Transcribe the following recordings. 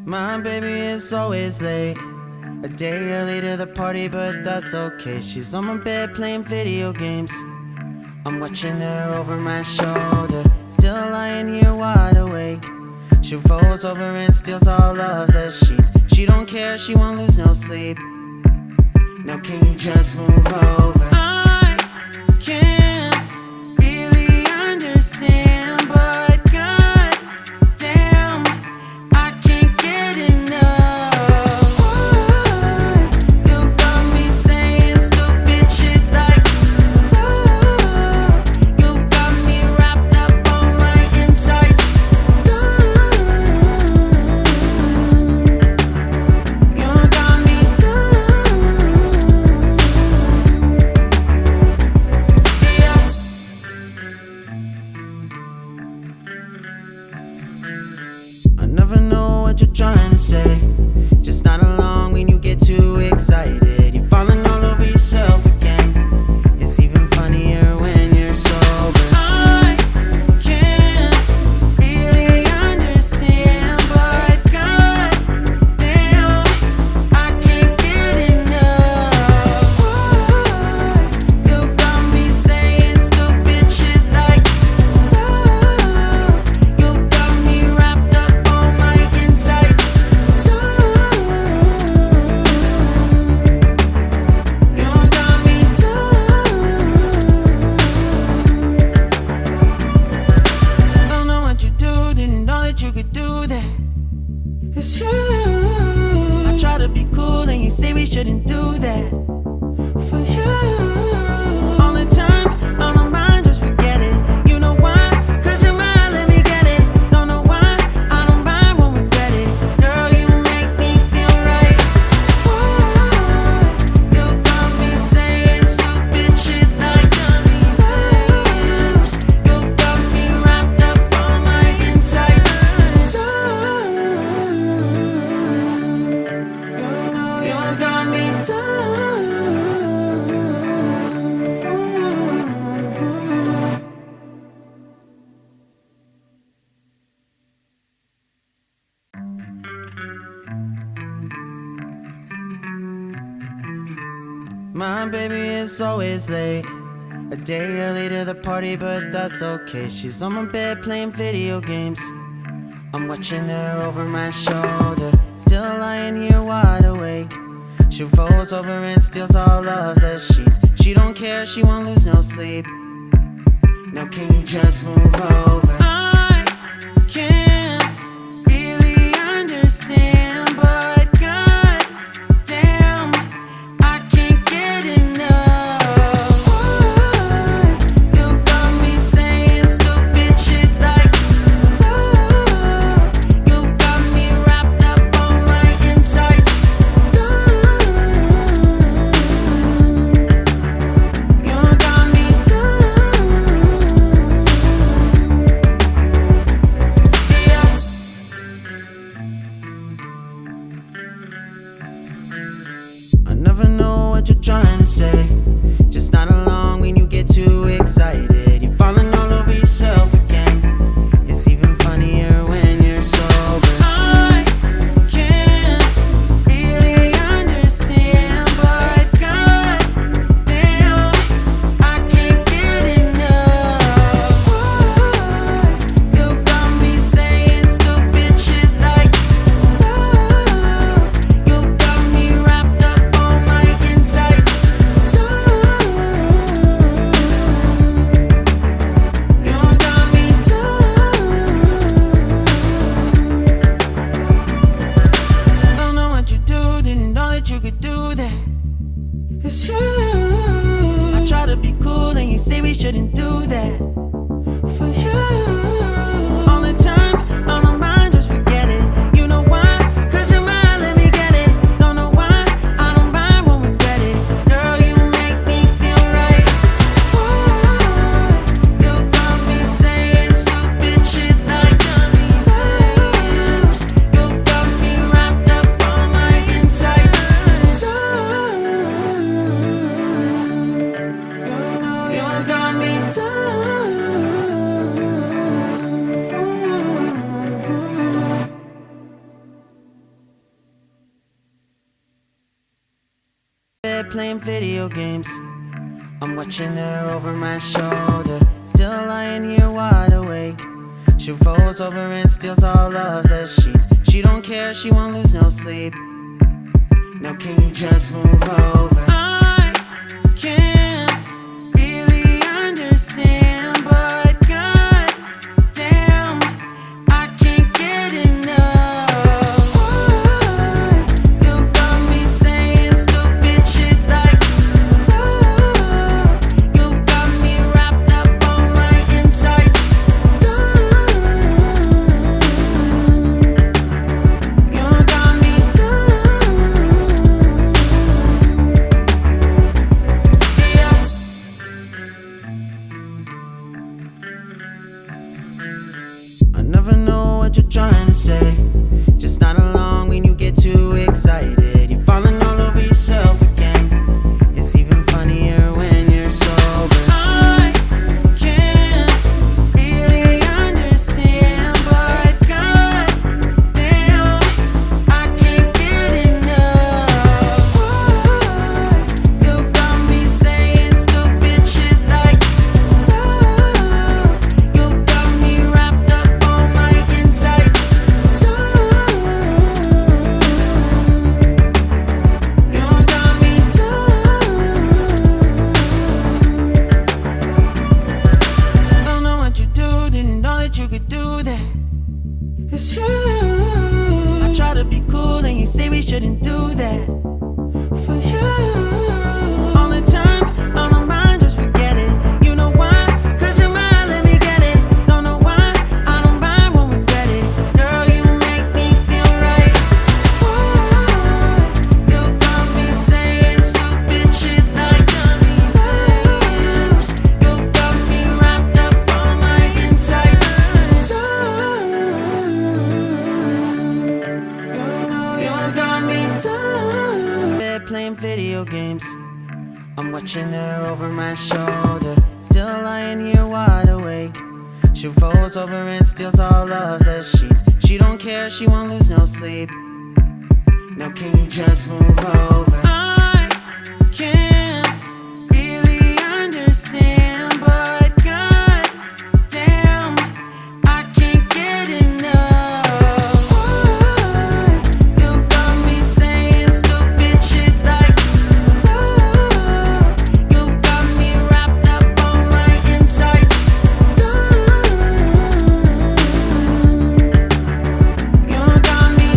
My baby is always late, a day early to the party, but that's okay. She's on my bed playing video games. I'm watching her over my shoulder, still lying here wide awake. She rolls over and steals all of the sheets. She don't care, she won't lose no sleep. Now can you just move over? I can't really understand, but god damn, I can't get enough. You got me saying stupid shit like love. You got me wrapped up on my insides. You got me I never know what you're trying to say. Just not along when you get too excited. You're falling all over yourself again. It's even funnier when you're sober. I can't really understand, but god damn, I can't get enough. You got me saying stupid shit like love. You got me wrapped up on my insides. You got me Don't know what you do, didn't know that you could do that. It's you. I try to be cool and you say we shouldn't do that. For you, all the time on my mind, just forget it. You know why? 'Cause you're mine, let me get it. Don't know why, I don't mind, won't regret it. Girl, you make me feel right. You got me saying stupid shit like you got me wrapped up on my insides. You got me My baby is always late, a day early to the party, but that's okay. She's on my bed playing video games. I'm watching her over my shoulder, still lying here wide awake. She rolls over and steals all of the sheets. She don't care, she won't lose no sleep. Now can you just move over? I can't really understand, but god damn, I can't get enough. You got me saying stupid shit like love. You got me wrapped up on my insides. You got me playing video games. I'm watching her over my shoulder, still lying here wide awake. She rolls over and steals all of the sheets. She don't care, she won't lose no sleep. Now can you just move over? I can't really understand, but god damn, I can't get enough. You got me saying stupid shit like love. You got me wrapped up on my insides. You got me I never know what you're trying to say. Just not along when you get too excited. You're falling all over yourself again. It's even funnier when you're sober. I can't really understand, but god damn, I can't get enough. You got me saying stupid shit like love. You got me wrapped up on my insides. You got me Don't know what you do, didn't know that you could do that. It's you. I try to be cool and you say we shouldn't do that. For you, all the time on my mind, just forget it. You know why? 'Cause you're mine, let me get it. Don't know why, I don't mind, won't regret it. Girl, you make me feel right. You got me saying stupid shit like you got me wrapped up on my insides. You got me bed playing video games. I'm watching her over my shoulder, still lying here wide awake. She rolls over and steals all of the sheets. She don't care, she won't lose no sleep. Now can you just move over? I can't really understand, but god damn, I can't get enough. You got me saying stupid shit like love. You got me wrapped up on my insides. You got me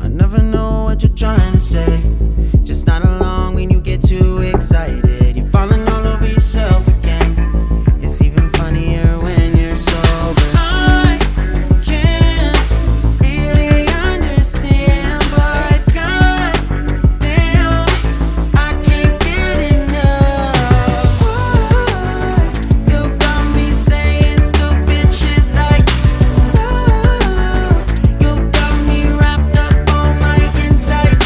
I never know what you're trying to say. Just not along when you get too excited. You're falling all over yourself again. It's even funnier when you're sober. I can't really understand, but god damn, I can't get enough. You got me saying stupid shit like love. You got me wrapped up on my insides.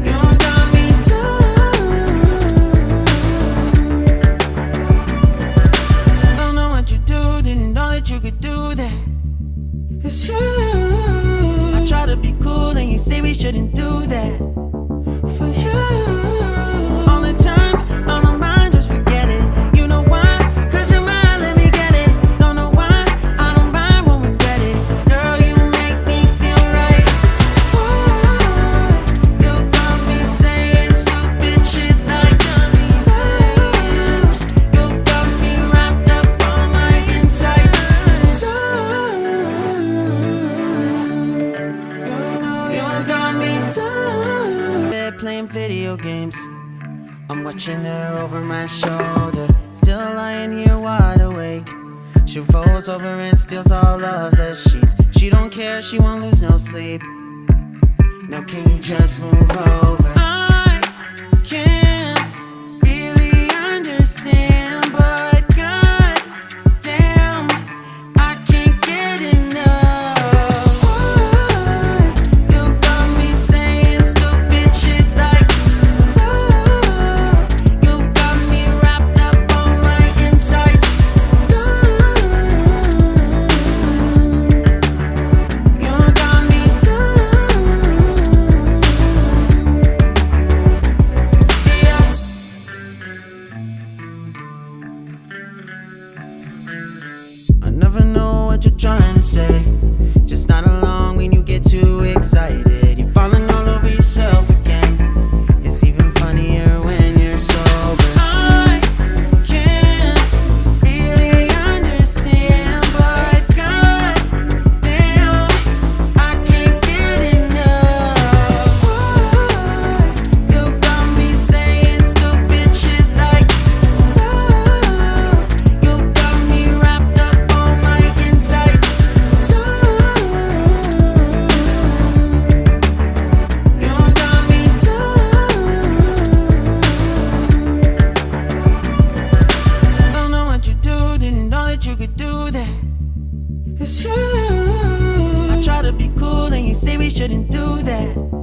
You got me Don't know what you do, didn't know that you could do that. It's you. I try to be cool and you say we shouldn't do that. For you, all the time on my mind, just forget it. You know why? 'Cause you're mine, let me get it. Don't know why, I don't mind, won't regret it. Girl, you make me feel right. You got me saying stupid shit like you got me wrapped up on my insides. You got me bed playing video games. I'm watching her over my shoulder, still lying here wide awake. She rolls over and steals all of the sheets. She don't care, she won't lose no sleep. Now can you just move over? I can't really understand, but god damn, I can't get enough. You got me saying stupid shit like love. what you're trying to say. Just not along when you get too excited. You're falling all over yourself again. It's even funnier when you're sober. I can't really understand, but goddamn, I can't get enough. You got me saying stupid shit like love. You got me wrapped up on my insides. You got me don't know what you do, didn't know that you could do that. It's you. I try to be cool and you say we shouldn't do that.